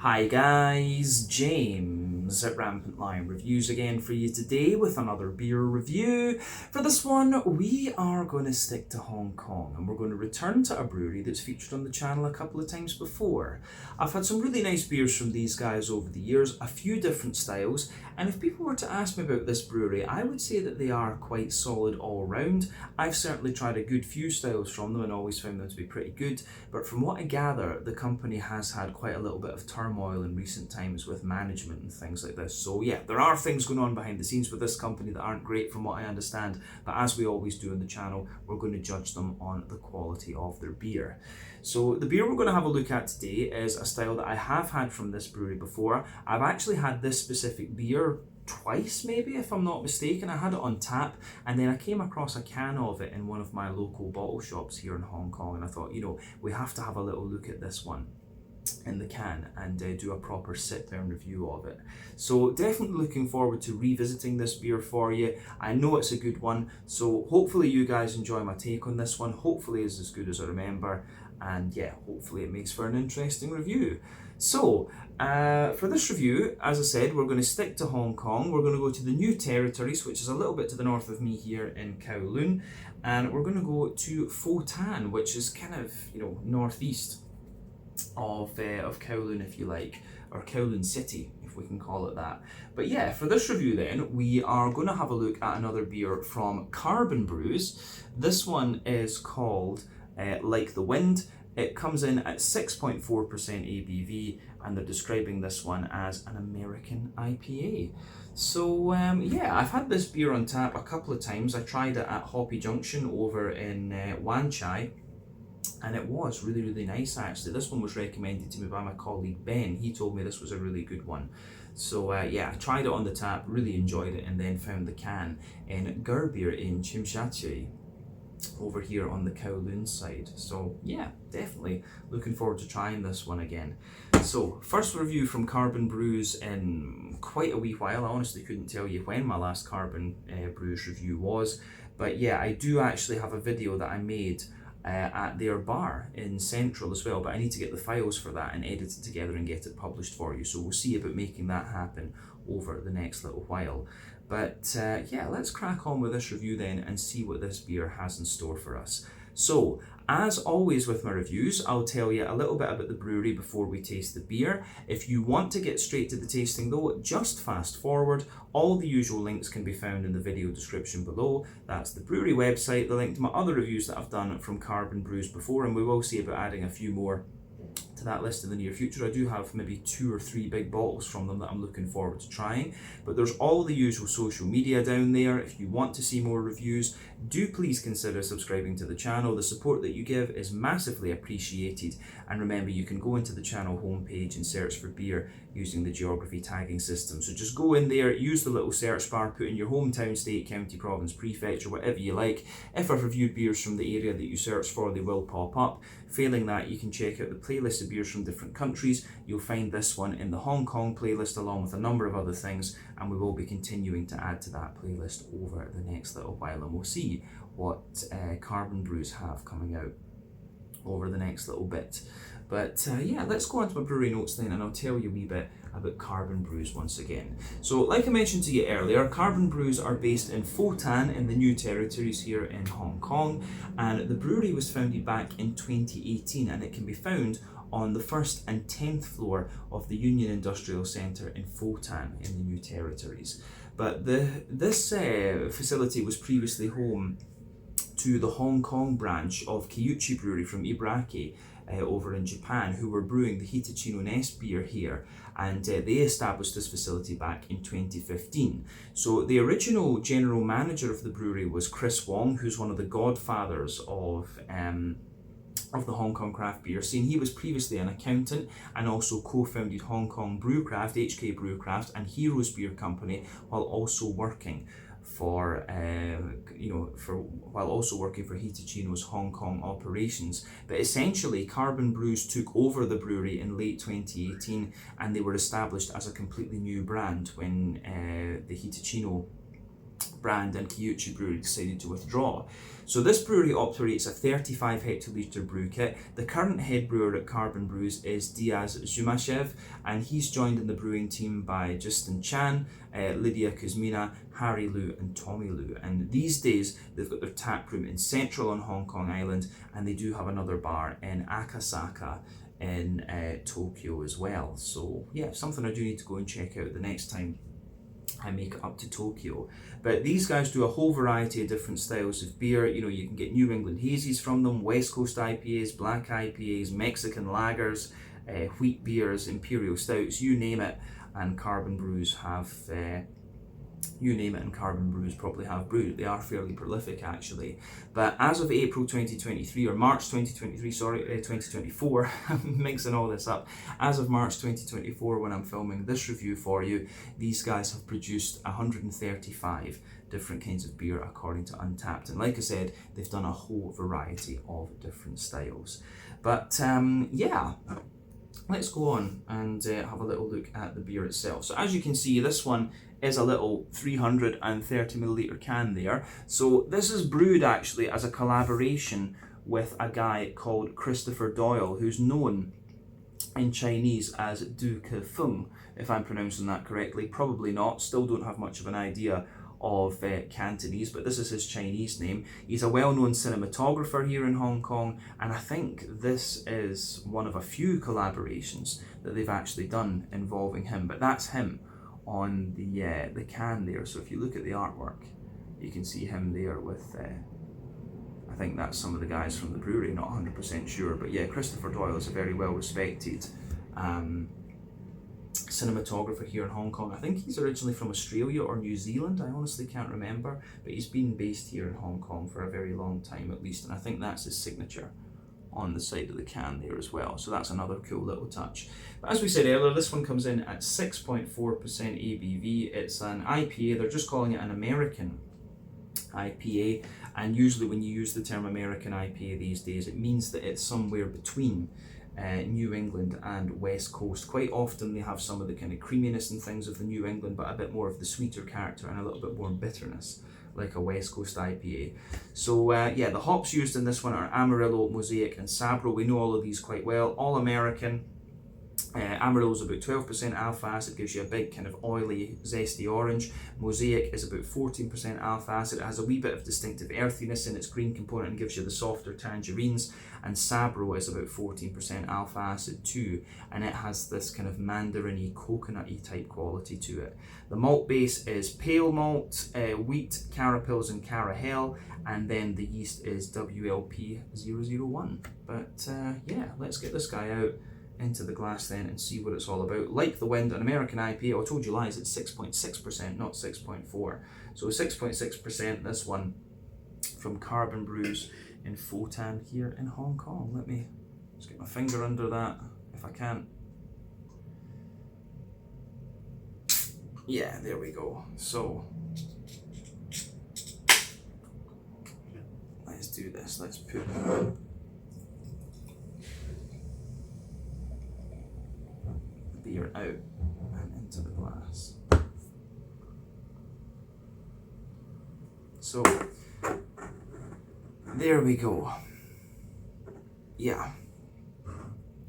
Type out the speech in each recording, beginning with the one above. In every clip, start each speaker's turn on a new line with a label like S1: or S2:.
S1: Hi guys, James at Rampant Lion Reviews again for you today with another beer review. For this one, we are going to stick to Hong Kong and we're going to return to a brewery that's featured on the channel a couple of times before. I've had some really nice beers from these guys over the years, a few different styles, and if people were to ask me about this brewery, I would say that they are quite solid all round. I've certainly tried a good few styles from them and always found them to be pretty good, but from what I gather, the company has had quite a little bit of turmoil in recent times with management and things like this. So yeah, there are things going on behind the scenes with this company that aren't great from what I understand, but as we always do on the channel, we're going to judge them on the quality of their beer. So the beer we're going to have a look at today is a style that I have had from this brewery before. I've actually had this specific beer twice maybe, if I'm not mistaken. I had it on tap and then I came across a can of it in one of my local bottle shops here in Hong Kong, and I thought, we have to have a little look at this one in the can and do a proper sit down review of it. So definitely looking forward to revisiting this beer for you. I know it's a good one, so hopefully you guys enjoy my take on this one. Hopefully it's as good as I remember, and yeah, hopefully it makes for an interesting review. So for this review, as I said, we're going to stick to Hong Kong. We're going to go to the New Territories, which is a little bit to the north of me here in Kowloon, and we're going to go to Pho Tan, which is kind of northeast of Kowloon, if you like, or Kowloon City, if we can call it that. But yeah, for this review then, we are going to have a look at another beer from Carbon Brews. This one is called Like the Wind. It comes in at 6.4% ABV, and they're describing this one as an American IPA. So yeah, I've had this beer on tap a couple of times. I tried it at Hoppy Junction over in Wan Chai, and it was really, really nice actually. This one was recommended to me by my colleague Ben. He told me this was a really good one. So yeah, I tried it on the tap, really enjoyed it, and then found the can in Gerbier in Tsim Sha Tsui over here on the Kowloon side. So yeah, definitely looking forward to trying this one again. So first review from Carbon Brews in quite a wee while. I honestly couldn't tell you when my last Carbon Brews review was, but yeah, I do actually have a video that I made at their bar in Central as well, but I need to get the files for that and edit it together and get it published for you, so we'll see about making that happen over the next little while. But yeah, let's crack on with this review then and see what this beer has in store for us. So, as always with my reviews, I'll tell you a little bit about the brewery before we taste the beer. If you want to get straight to the tasting though, just fast forward. All the usual links can be found in the video description below. That's the brewery website, the link to my other reviews that I've done from Carbon Brews before, and we will see about adding a few more to that list in the near future. I do have maybe 2 or 3 big bottles from them that I'm looking forward to trying, but there's all the usual social media down there. If you want to see more reviews, do please consider subscribing to the channel. The support that you give is massively appreciated, and remember, you can go into the channel homepage and search for beer using the geography tagging system. So just go in there, use the little search bar, put in your hometown, state, county, province, prefecture, whatever you like. If I've reviewed beers from the area that you search for, they will pop up. Failing that, you can check out the playlist of beers from different countries. You'll find this one in the Hong Kong playlist along with a number of other things, and we will be continuing to add to that playlist over the next little while, and we'll see what Carbon Brews have coming out over the next little bit. But yeah, let's go on to my brewery notes then, and I'll tell you a wee bit about Carbon Brews once again. So like I mentioned to you earlier, Carbon Brews are based in Pho Tan in the New Territories here in Hong Kong, and the brewery was founded back in 2018, and it can be found on the 1st and 10th floor of the Union Industrial Centre in Pho Tan in the New Territories. But this facility was previously home to the Hong Kong branch of Kiyuchi Brewery from Ibaraki over in Japan, who were brewing the Hitachino Nest beer here, and they established this facility back in 2015. So the original general manager of the brewery was Chris Wong, who's one of the godfathers of the Hong Kong craft beer scene. He was previously an accountant and also co-founded Hong Kong Brewcraft, HK Brewcraft, and Heroes Beer Company, while also working for Hitachino's Hong Kong operations. But essentially, Carbon Brews took over the brewery in late 2018, and they were established as a completely new brand when the Hitachino brand and Kiyuchi Brewery decided to withdraw. So this brewery operates a 35 hectolitre brew kit. The current head brewer at Carbon Brews is Diaz Zumashev, and he's joined in the brewing team by Justin Chan, Lydia Kuzmina, Harry Liu and Tommy Liu. And these days they've got their tap room in Central on Hong Kong Island, and they do have another bar in Akasaka in Tokyo as well. So yeah, something I do need to go and check out the next time I make it up to Tokyo. But these guys do a whole variety of different styles of beer. You know, you can get New England hazies from them, West Coast IPAs, black IPAs, Mexican lagers, wheat beers, imperial stouts, you name it. And Carbon Brews have probably have brewed. They are fairly prolific actually. But as of April 2023, or March 2023, sorry, 2024, I'm mixing all this up. As of March 2024, when I'm filming this review for you, these guys have produced 135 different kinds of beer according to Untappd. And like I said, they've done a whole variety of different styles. But yeah, let's go on and have a little look at the beer itself. So as you can see, this one is a little 330 milliliter can there. So this is brewed actually as a collaboration with a guy called Christopher Doyle, who's known in Chinese as Du Ke Feng, if I'm pronouncing that correctly. Probably not, still don't have much of an idea of Cantonese, but this is his Chinese name. He's a well-known cinematographer here in Hong Kong, and I think this is one of a few collaborations that they've actually done involving him, but that's him on the can there. So if you look at the artwork, you can see him there with I think that's some of the guys from the brewery, not 100% sure, but yeah, Christopher Doyle is a very well respected cinematographer here in Hong Kong. I think he's originally from Australia or New Zealand, I honestly can't remember, but he's been based here in Hong Kong for a very long time at least, and I think that's his signature on the side of the can there as well. So that's another cool little touch. But as we said earlier, this one comes in at 6.4% ABV. It's an IPA. They're just calling it an American IPA, and usually when you use the term American IPA these days, it means that it's somewhere between New England and West Coast. Quite often they have some of the kind of creaminess and things of the New England, but a bit more of the sweeter character and a little bit more bitterness, like a West Coast IPA. So yeah, the hops used in this one are Amarillo, Mosaic and Sabro. We know all of these quite well. All American. Amarillo is about 12% alpha acid, gives you a big kind of oily, zesty orange. Mosaic is about 14% alpha acid. It has a wee bit of distinctive earthiness in its green component and gives you the softer tangerines. And Sabro is about 14% alpha acid too, and it has this kind of mandarin-y, coconut-y type quality to it. The malt base is pale malt, wheat, carapils and carahel, and then the yeast is WLP001. But yeah, let's get this guy out into the glass then and see what it's all about. Like the Wind, an American IPA. I told you lies, it's 6.6%, not 6.4. So 6.6%, this one from Carbon Brews in Fotan here in Hong Kong. Let me just get my finger under that if I can. Yeah, there we go. So let's do this. Let's put beer out and into the glass. So there we go. Yeah.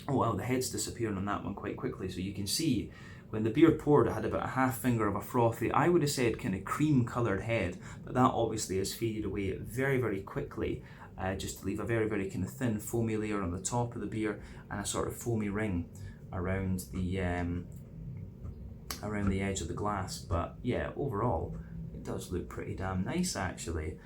S1: Oh wow, the head's disappearing on that one quite quickly. So you can see when the beer poured, it had about a half finger of a frothy, I would have said kind of cream coloured head, but that obviously has faded away very, very quickly, just to leave a very, very kind of thin foamy layer on the top of the beer and a sort of foamy ring around the edge of the glass. But yeah, overall it does look pretty damn nice actually.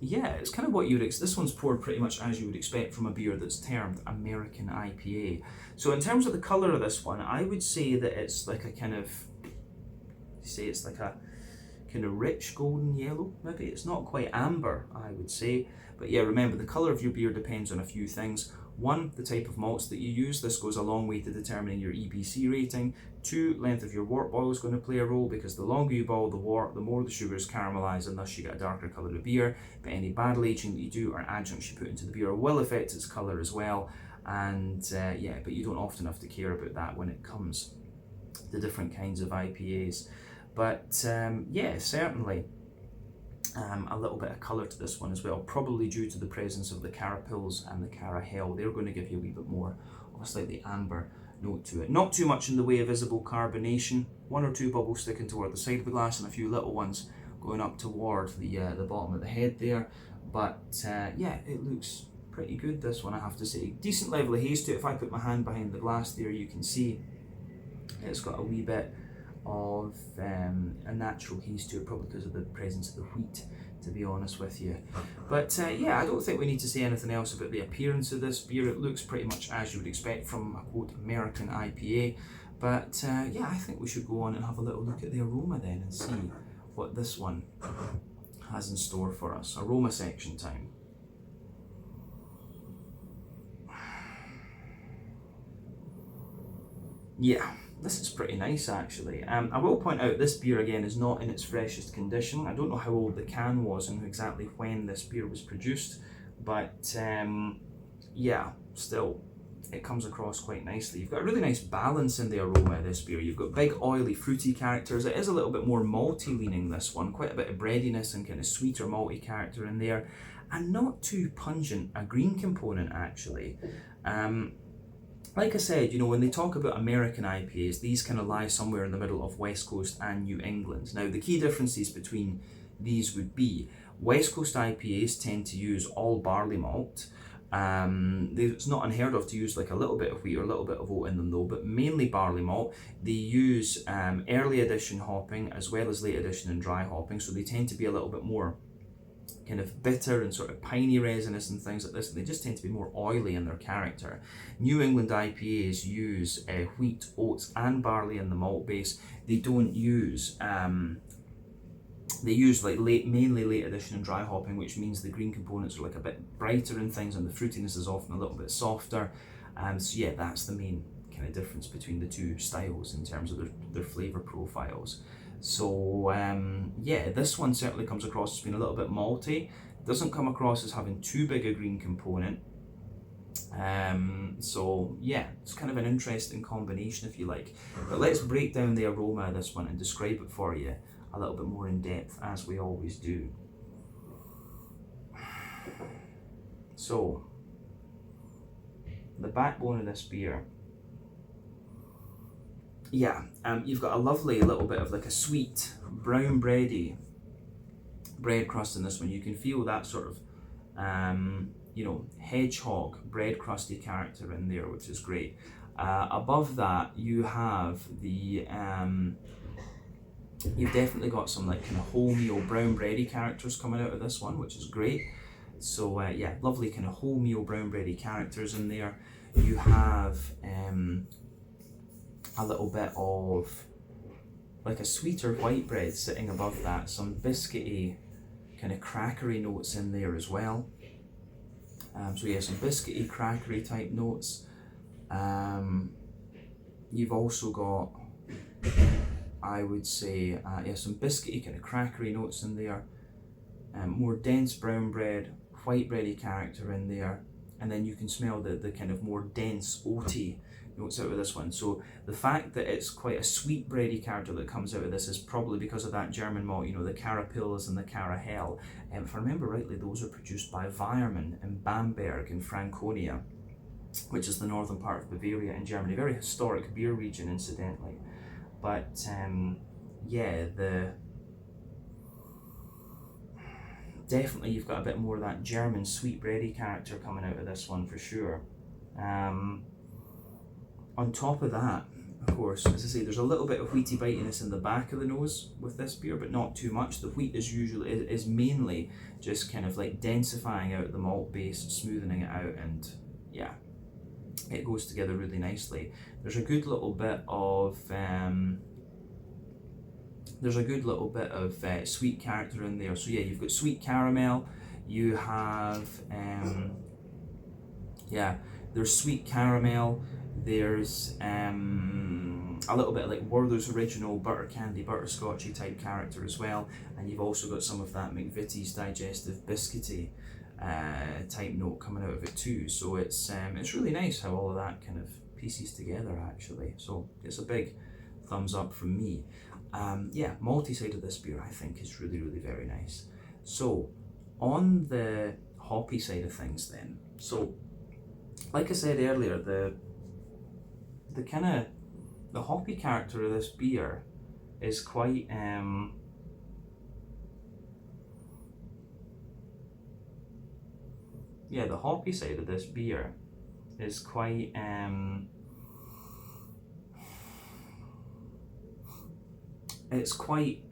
S1: Yeah, it's kind of what you would expect. This one's poured pretty much as you would expect from a beer that's termed American IPA. So in terms of the colour of this one, I would say that it's like a kind of, it's like a kind of rich golden yellow, maybe. It's not quite amber, I would say. But yeah, remember, the colour of your beer depends on a few things. One, the type of malts that you use. This goes a long way to determining your EBC rating. Two, length of your wort boil is going to play a role, because the longer you boil the wort, the more the sugars caramelise and thus you get a darker colour of beer. But any barrel aging that you do or adjuncts you put into the beer will affect its colour as well. And yeah, but you don't often have to care about that when it comes to different kinds of IPAs. But yeah, certainly a little bit of colour to this one as well, probably due to the presence of the carapils and the carahel. They're going to give you a wee bit more of a slightly amber note to it. Not too much in the way of visible carbonation, one or two bubbles sticking toward the side of the glass and a few little ones going up toward the bottom of the head there. But yeah, it looks pretty good, this one, I have to say. Decent level of haze to it. If I put my hand behind the glass there, you can see it's got a wee bit of a natural haze to it, probably because of the presence of the wheat, to be honest with you. But yeah, I don't think we need to say anything else about the appearance of this beer. It looks pretty much as you would expect from a quote American IPA. But yeah, I think we should go on and have a little look at the aroma then and see what this one has in store for us. Aroma section time. Yeah, this is pretty nice actually. I will point out this beer again is not in its freshest condition. I don't know how old the can was and exactly when this beer was produced, but yeah, still it comes across quite nicely. You've got a really nice balance in the aroma of this beer. You've got big oily fruity characters. It is a little bit more malty leaning, this one, quite a bit of breadiness and kind of sweeter malty character in there, and not too pungent a green component actually. Like I said, you know, when they talk about American IPAs, these kind of lie somewhere in the middle of West Coast and New England. Now, the key differences between these would be West Coast IPAs tend to use all barley malt. It's not unheard of to use like a little bit of wheat or a little bit of oat in them though, but mainly barley malt. They use early addition hopping as well as late addition and dry hopping, so they tend to be a little bit more kind of bitter and sort of piney resinous and things like this, and they just tend to be more oily in their character. New England IPAs use wheat, oats and barley in the malt base. They don't use they use like mainly late addition and dry hopping, which means the green components are like a bit brighter and things, and the fruitiness is often a little bit softer. So yeah, that's the main kind of difference between the two styles in terms of their flavour profiles. So yeah, this one certainly comes across as being a little bit malty. Doesn't come across as having too big a green component. So yeah, it's kind of an interesting combination if you like. But let's break down the aroma of this one and describe it for you a little bit more in depth, as we always do. So, the backbone of this beer, yeah, you've got a lovely little bit of like a sweet, brown bready bread crust in this one. You can feel that sort of, you know, hedgehog bread crusty character in there, which is great. Above that, you have the, you've definitely got some like kind of wholemeal brown bready characters coming out of this one, which is great. So yeah, lovely kind of wholemeal brown bready characters in there. You have a little bit of like a sweeter white bread sitting above that, some biscuity kind of crackery notes in there as well. So yeah, some biscuity crackery type notes. You've also got, I would say, yeah, some biscuity kind of crackery notes in there, more dense brown bread, white bready character in there, and then you can smell the kind of more dense oaty notes out of this one. So the fact that it's quite a sweet bready character that comes out of this is probably because of that German malt, you know, the carapils and the carahel. If I remember rightly, those are produced by Weiermann in Bamberg in Franconia, which is the northern part of Bavaria in Germany. Very historic beer region, incidentally. But yeah, definitely you've got a bit more of that German sweet bready character coming out of this one for sure. On top of that, of course, as I say, there's a little bit of wheaty bitiness in the back of the nose with this beer, but not too much. The wheat is mainly just kind of like densifying out the malt base, smoothing it out, and yeah, it goes together really nicely. There's a good little bit of sweet character in there. So yeah, you've got sweet caramel. You have yeah, there's sweet caramel. There's a little bit like Werther's original butter candy, butterscotchy type character as well, and you've also got some of that McVitie's digestive biscuity type note coming out of it too. So it's really nice how all of that kind of pieces together actually. So it's a big thumbs up from me. Yeah, malty side of this beer I think is really, really very nice. So on the hoppy side of things then, so like I said earlier, the hoppy character of this beer is quite yeah, the hoppy side of this beer is quite it's quite,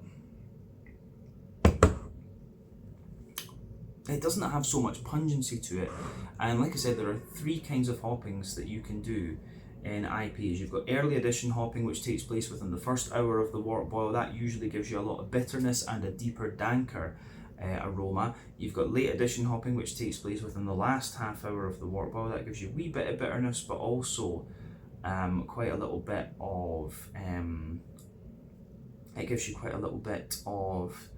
S1: it doesn't have so much pungency to it. And like I said, there are three kinds of hoppings that you can do in IPAs. You've got early edition hopping, which takes place within the first hour of the wort boil. That usually gives you a lot of bitterness and a deeper, danker aroma. You've got late edition hopping, which takes place within the last half hour of the wort boil. That gives you a wee bit of bitterness, but also quite a little bit of it gives you quite a little bit of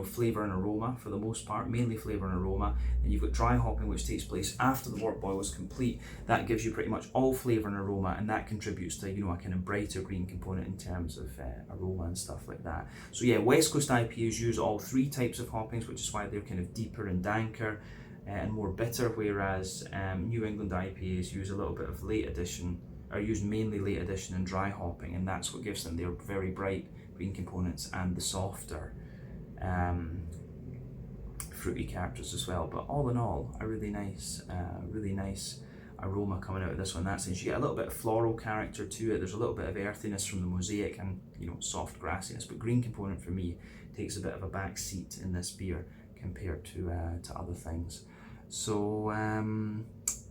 S1: flavour and aroma for the most part, mainly flavour and aroma. And you've got dry hopping, which takes place after the wort boil is complete. That gives you pretty much all flavour and aroma, and that contributes to a kind of brighter green component in terms of aroma and stuff like that. So yeah, West Coast IPAs use all three types of hoppings, which is why they're kind of deeper and danker and more bitter, whereas New England IPAs use a little bit of late edition, or use mainly late edition and dry hopping, and that's what gives them their very bright green components and the softer fruity characters as well. But all in all, a really nice aroma coming out of this one. In that sense, you get a little bit of floral character to it. There's a little bit of earthiness from the mosaic and soft grassiness, but green component for me takes a bit of a back seat in this beer compared to other things. So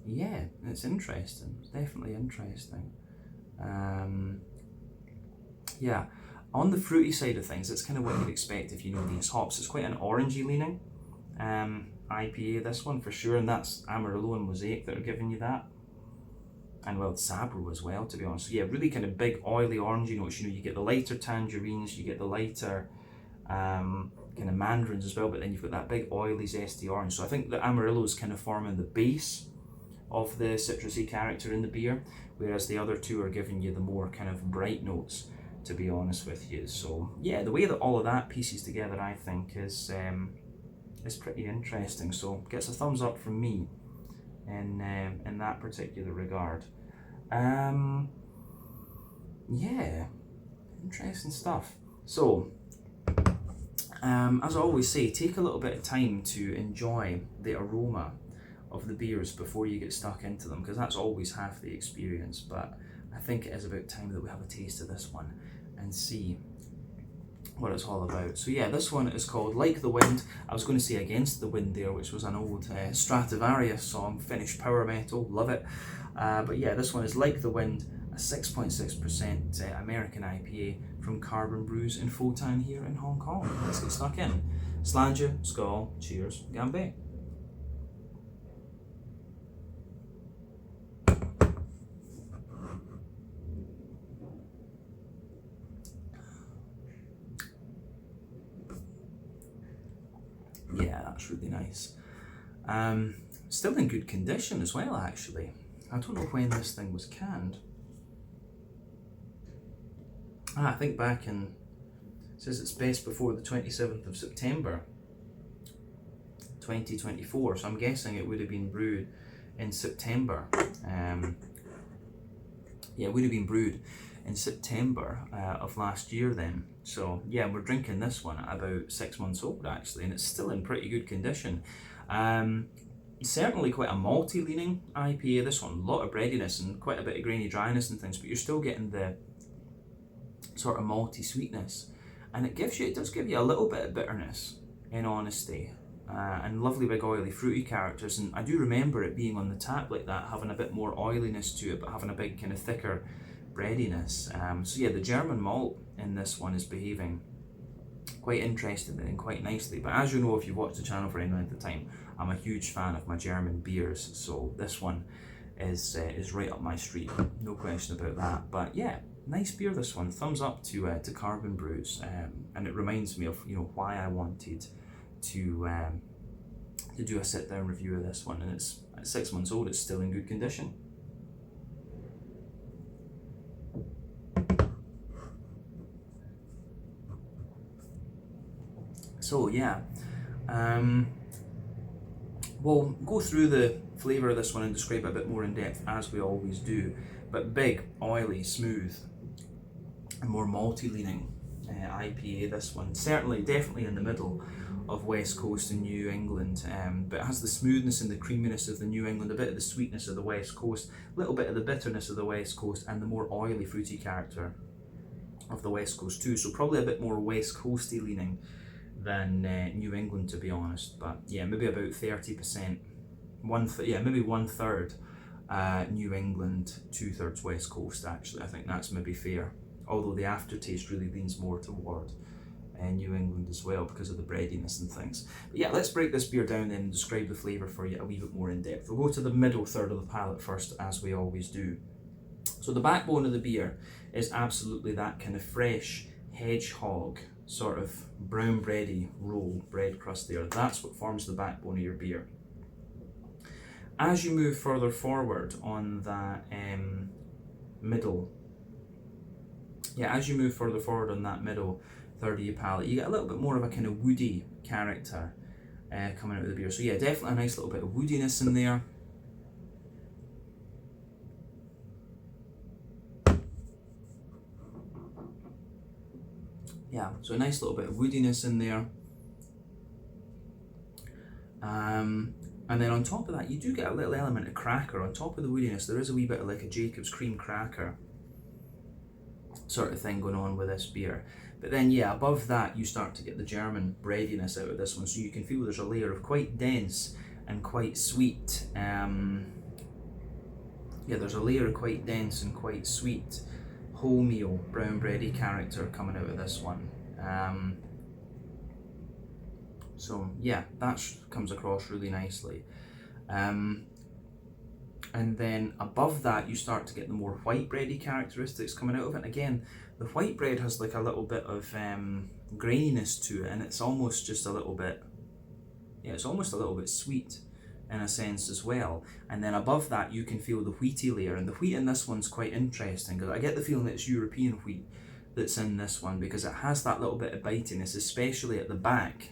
S1: yeah, it's interesting. It's definitely interesting. Yeah. On the fruity side of things, it's kind of what you'd expect if you know these hops. It's quite an orangey leaning IPA, this one for sure, and that's Amarillo and Mosaic that are giving you that. And well, Sabro as well, to be honest. So yeah, really kind of big oily orangey notes. You get the lighter tangerines, you get the lighter kind of mandarins as well, but then you've got that big oily zesty orange. So I think the Amarillo is kind of forming the base of the citrusy character in the beer, whereas the other two are giving you the more kind of bright notes, to be honest with you. So yeah, the way that all of that pieces together, I think, is pretty interesting. So gets a thumbs up from me in that particular regard. Yeah, interesting stuff. So as I always say, take a little bit of time to enjoy the aroma of the beers before you get stuck into them, because that's always half the experience. But I think it is about time that we have a taste of this one and see what it's all about. So yeah, this one is called Like the Wind. I was going to say Against the Wind there, which was an old Stratovarius song, Finnish power metal, love it. But yeah, this one is Like the Wind, a 6.6% American IPA from Carbon Brews in Photan here in Hong Kong. Let's get stuck in. Slàinte, skål, cheers, Gambe. Yeah, that's really nice. Still in good condition as well, actually. I don't know when this thing was canned. I think back in, it says it's best before the 27th of September 2024, so I'm guessing it would have been brewed in September. Yeah, it would have been brewed in September of last year then. So yeah, we're drinking this one at about 6 months old actually, and it's still in pretty good condition. Certainly quite a malty leaning IPA, this one. A lot of breadiness and quite a bit of grainy dryness and things, but you're still getting the sort of malty sweetness, and it does give you a little bit of bitterness, in honesty, and lovely big oily fruity characters. And I do remember it being on the tap like that, having a bit more oiliness to it, but having a big kind of thicker breadiness. So yeah, the German malt in this one is behaving quite interestingly and quite nicely. But as you know, if you've watched the channel for any length of time, I'm a huge fan of my German beers, so this one is right up my street, no question about that. But yeah, nice beer, this one. Thumbs up to Carbon Brews, and it reminds me of why I wanted to do a sit down review of this one. And it's at 6 months old, it's still in good condition. So yeah, we'll go through the flavour of this one and describe it a bit more in depth as we always do. But big, oily, smooth, and more malty leaning IPA, this one. Certainly, definitely in the middle of West Coast and New England, but it has the smoothness and the creaminess of the New England, a bit of the sweetness of the West Coast, a little bit of the bitterness of the West Coast, and the more oily, fruity character of the West Coast too. So probably a bit more West Coasty leaning than New England, to be honest. But yeah, maybe about 30%, maybe 1/3 New England, 2/3 West Coast. Actually, I think that's maybe fair. Although the aftertaste really leans more toward New England as well because of the breadiness and things. But yeah, let's break this beer down then and describe the flavour for you a wee bit more in depth. We'll go to the middle third of the palate first, as we always do. So the backbone of the beer is absolutely that kind of fresh hedgehog sort of brown bready roll bread crust there. That's what forms the backbone of your beer. As you move further forward on that middle third of your palate, you get a little bit more of a kind of woody character coming out of the beer. So yeah, definitely a nice little bit of woodiness in there. Yeah, so a nice little bit of woodiness in there. And then on top of that, you do get a little element of cracker. On top of the woodiness, there is a wee bit of like a Jacob's cream cracker sort of thing going on with this beer. But then yeah, above that you start to get the German breadiness out of this one, so you can feel there's a layer of quite dense and quite sweet there's a layer of quite dense and quite sweet wholemeal brown bready character coming out of this one. So yeah, that comes across really nicely. And then above that you start to get the more white bready characteristics coming out of it. And again, the white bread has like a little bit of graininess to it, and it's almost just a little bit, it's almost a little bit sweet in a sense as well. And then above that you can feel the wheaty layer, and the wheat in this one's quite interesting because I get the feeling that it's European wheat that's in this one, because it has that little bit of bitiness, especially at the back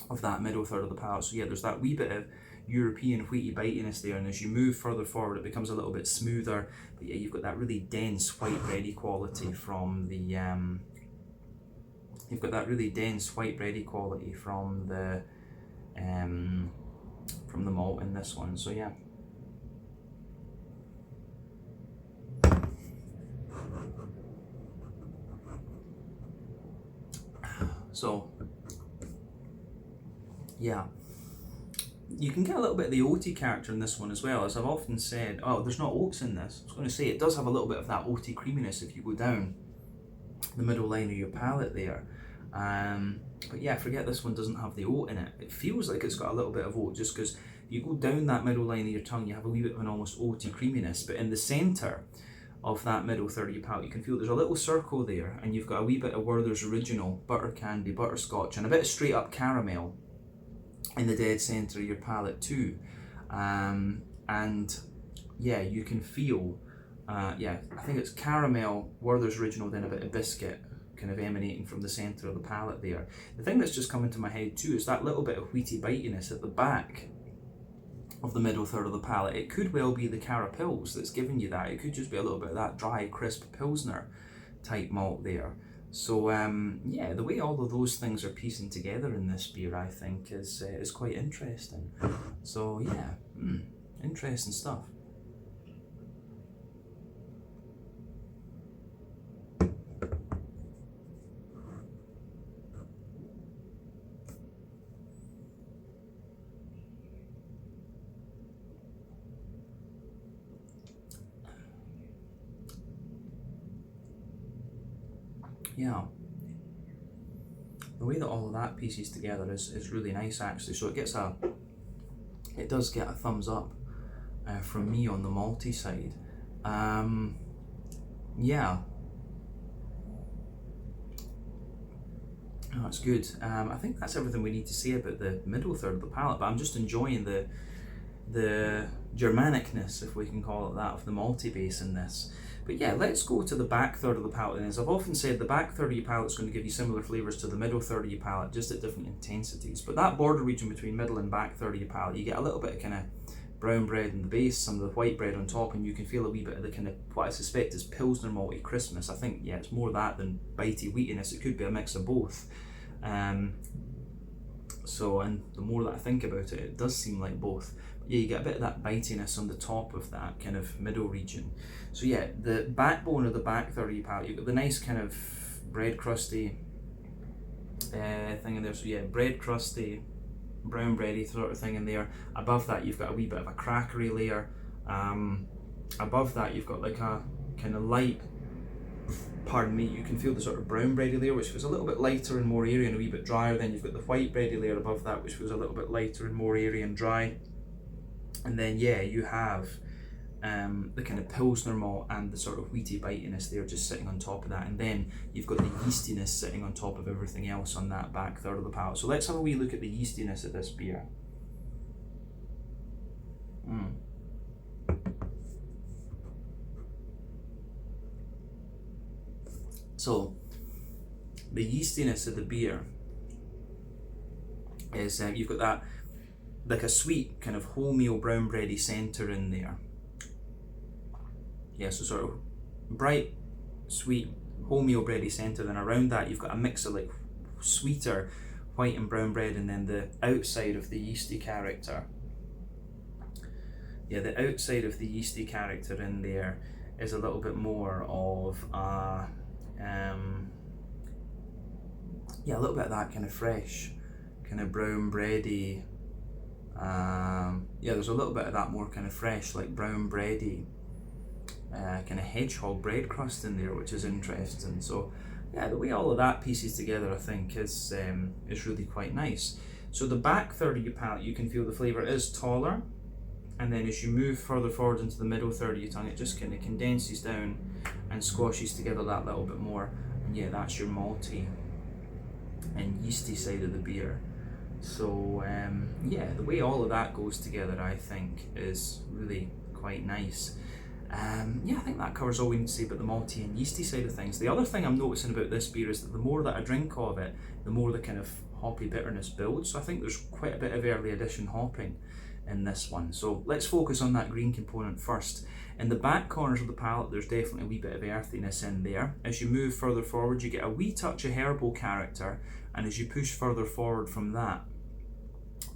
S1: of that middle third of the palate. So yeah, there's that wee bit of European wheaty bitiness there, and as you move further forward it becomes a little bit smoother. But yeah, you've got that really dense white bready quality from the malt in this one. So yeah, yeah, you can get a little bit of the oaty character in this one as well. As I've often said, oh, there's not oats in this. I was going to say it does have a little bit of that oaty creaminess if you go down the middle line of your palate there. But yeah, forget this one doesn't have the oat in it. It feels like it's got a little bit of oat just because you go down that middle line of your tongue, you have a wee bit of an almost oaty creaminess. But in the centre of that middle third of your palate, you can feel there's a little circle there, and you've got a wee bit of Werther's Original, butter candy, butterscotch, and a bit of straight up caramel in the dead centre of your palate too. And yeah, you can feel, I think it's caramel, Werther's Original, then a bit of biscuit kind of emanating from the centre of the palate there. The thing that's just come into my head too is that little bit of wheaty bitiness at the back of the middle third of the palate. It could well be the Carapils that's giving you that. It could just be a little bit of that dry, crisp Pilsner type malt there. So yeah, the way all of those things are piecing together in this beer, I think, is quite interesting. So yeah, interesting stuff. Yeah, the way that all of that pieces together is really nice actually. So it does get a thumbs up from me on the malty side. Yeah, oh, it's good. I think that's everything we need to say about the middle third of the palate, but I'm just enjoying the Germanicness, if we can call it that, of the malty base in this. But yeah, let's go to the back third of the palate. And as I've often said, the back third of your palate is going to give you similar flavours to the middle third of your palate, just at different intensities. But that border region between middle and back third of your palate, you get a little bit of kind of brown bread in the base, some of the white bread on top, and you can feel a wee bit of the kind of what I suspect is Pilsner malty crispness. I think, yeah, it's more that than bitey wheatiness. It could be a mix of both. So, and the more that I think about it, it does seem like both. But yeah, you get a bit of that bitiness on the top of that kind of middle region. So yeah, the backbone of the back third of your palate, you've got the nice kind of bread crusty thing in there. So yeah, bread crusty, brown bready sort of thing in there. Above that you've got a wee bit of a crackery layer. Above that you've got like a kind of light, pardon me, you can feel the sort of brown bready layer, which feels a little bit lighter and more airy and a wee bit drier. Then you've got the white bready layer above that, which feels a little bit lighter and more airy and dry. And then yeah, you have the kind of Pilsner malt and the sort of wheaty bitiness there just sitting on top of that. And then you've got the yeastiness sitting on top of everything else on that back third of the palate. So let's have a wee look at the yeastiness of this beer. So the yeastiness of the beer is you've got that like a sweet kind of wholemeal brown bready centre in there. Yeah, so sort of bright, sweet wholemeal bready centre. Then around that you've got a mix of like sweeter white and brown bread, and then the outside of the yeasty character. Yeah, the outside of the yeasty character in there is a little bit more of a yeah, a little bit of that kind of fresh, kind of brown bready. Yeah, there's a little bit of that more kind of fresh, like brown bready, kind of hedgehog bread crust in there, which is interesting. So yeah, the way all of that pieces together, I think, is really quite nice. So the back third of your palate, you can feel the flavour is taller, and then as you move further forward into the middle third of your tongue, it just kind of condenses down and squashes together that little bit more. And yeah, that's your malty and yeasty side of the beer. So yeah, the way all of that goes together, I think, is really quite nice. Yeah, I think that covers all we need to say about the malty and yeasty side of things. The other thing I'm noticing about this beer is that the more that I drink of it, the more the kind of hoppy bitterness builds. So I think there's quite a bit of early addition hopping in this one. So let's focus on that green component first. In the back corners of the palate, there's definitely a wee bit of earthiness in there. As you move further forward, you get a wee touch of herbal character, and as you push further forward from that,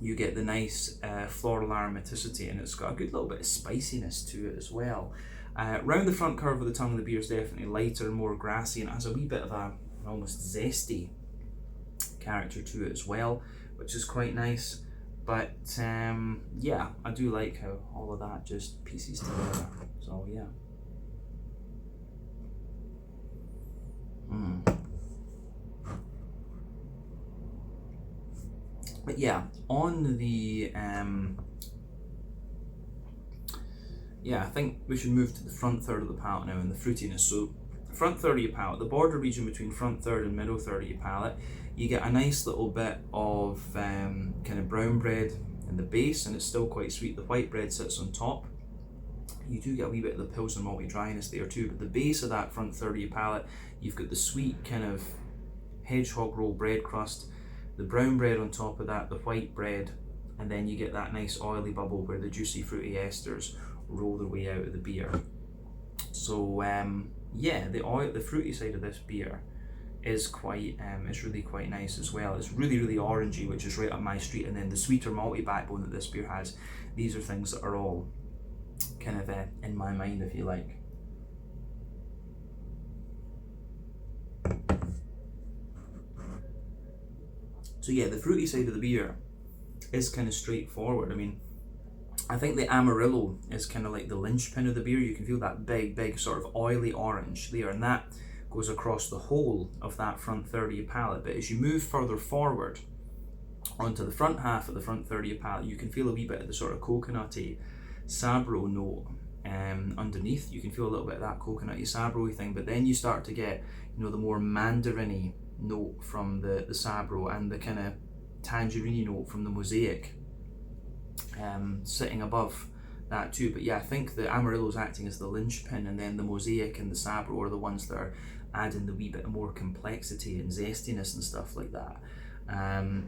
S1: you get the nice floral aromaticity, and it's got a good little bit of spiciness to it as well. Round the front curve of the tongue, the beer is definitely lighter and more grassy, and it has a wee bit of a almost zesty character to it as well, which is quite nice. But yeah, I do like how all of that just pieces together. So yeah. But yeah, on the yeah, I think we should move to the front third of the palate now and the fruitiness. So front third of your palate, the border region between front third and middle third of your palate, you get a nice little bit of kind of brown bread in the base, and it's still quite sweet. The white bread sits on top. You do get a wee bit of the Pilsner malty dryness there too, but the base of that front third of your palate, you've got the sweet kind of hedgehog roll bread crust, the brown bread on top of that, the white bread, and then you get that nice oily bubble where the juicy fruity esters roll their way out of the beer. So yeah, the fruity side of this beer is quite it's really quite nice as well. It's really orangey, which is right up my street, and then the sweeter malty backbone that this beer has, these are things that are all kind of in my mind, if you like. So yeah, the fruity side of the beer is kind of straightforward. I mean, I think the Amarillo is kind of like the linchpin of the beer. You can feel that big sort of oily orange there, and that goes across the whole of that front third of your palate. But as you move further forward onto the front half of the front third of your palate, you can feel a wee bit of the sort of coconutty Sabro note underneath. You can feel a little bit of that coconutty Sabro-y thing, but then you start to get, you know, the more mandarin-y note from the Sabro, and the kind of tangerine note from the Mosaic sitting above that too. But yeah, I think the Amarillo's acting as the linchpin, and then the Mosaic and the Sabro are the ones that are adding the wee bit more complexity and zestiness and stuff like that.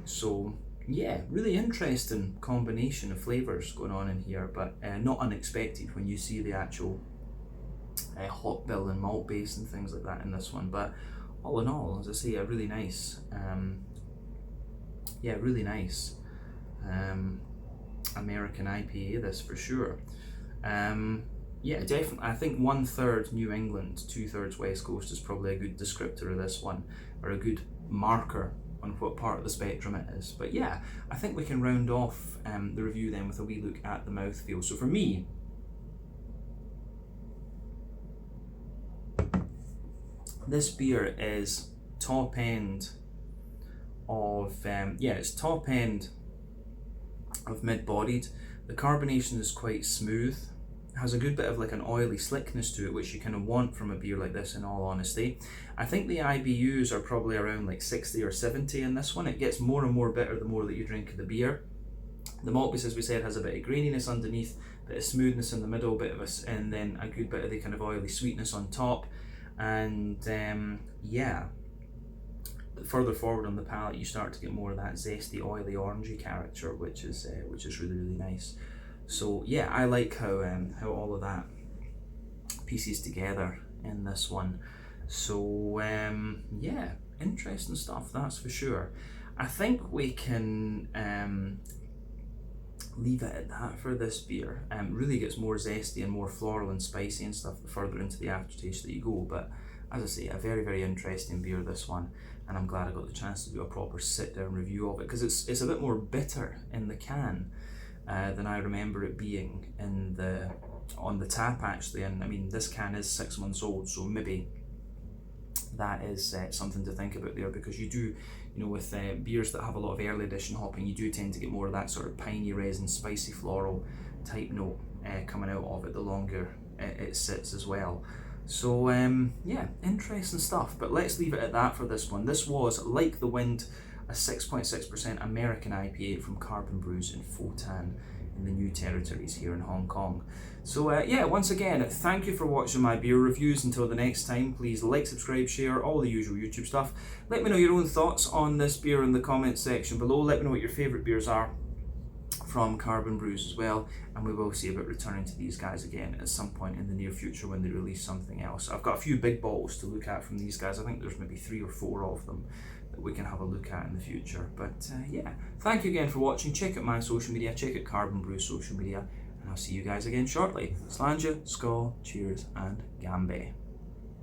S1: So yeah, really interesting combination of flavours going on in here, but not unexpected when you see the actual hop bill and malt base and things like that in this one. But all in all, as I say, a really nice, really nice American IPA, this for sure. Yeah, definitely. I think 1/3 New England, 2/3 West Coast is probably a good descriptor of this one, or a good marker on what part of the spectrum it is. But yeah, I think we can round off the review then with a wee look at the mouthfeel. So for me, this beer is top end of, it's top end of mid-bodied. The carbonation is quite smooth. It has a good bit of like an oily slickness to it, which you kind of want from a beer like this, in all honesty. I think the IBUs are probably around like 60 or 70 in this one. It gets more and more bitter the more that you drink of the beer. The malt base, as we said, has a bit of graininess underneath, a bit of smoothness in the middle, and then a good bit of the kind of oily sweetness on top. And yeah, further forward on the palate, you start to get more of that zesty, oily, orangey character, which is really, really nice. So yeah, I like how all of that pieces together in this one. So yeah, interesting stuff, that's for sure. I think we can leave it at that for this beer. Really gets more zesty and more floral and spicy and stuff the further into the aftertaste that you go. But as I say, a very, very interesting beer, this one, and I'm glad I got the chance to do a proper sit-down review of it, because it's a bit more bitter in the can than I remember it being on the tap, actually. And I mean, this can is 6 months old, so maybe that is something to think about there, because you do, with beers that have a lot of early edition hopping, you do tend to get more of that sort of piney resin, spicy floral type note coming out of it the longer it sits as well. So yeah, interesting stuff. But let's leave it at that for this one. This was Like the Wind, a 6.6% American IPA from Carbon Brews in Photan in the New Territories here in Hong Kong. So yeah, once again, thank you for watching my beer reviews. Until the next time, please like, subscribe, share, all the usual YouTube stuff. Let me know your own thoughts on this beer in the comments section below. Let me know what your favourite beers are from Carbon Brews as well, and we will see about returning to these guys again at some point in the near future when they release something else. I've got a few big bottles to look at from these guys. I think there's maybe 3 or 4 of them that we can have a look at in the future. But yeah, thank you again for watching. Check out my social media, check out Carbon Brews social media, and I'll see you guys again shortly. Slàinte, skål, cheers, and gambe.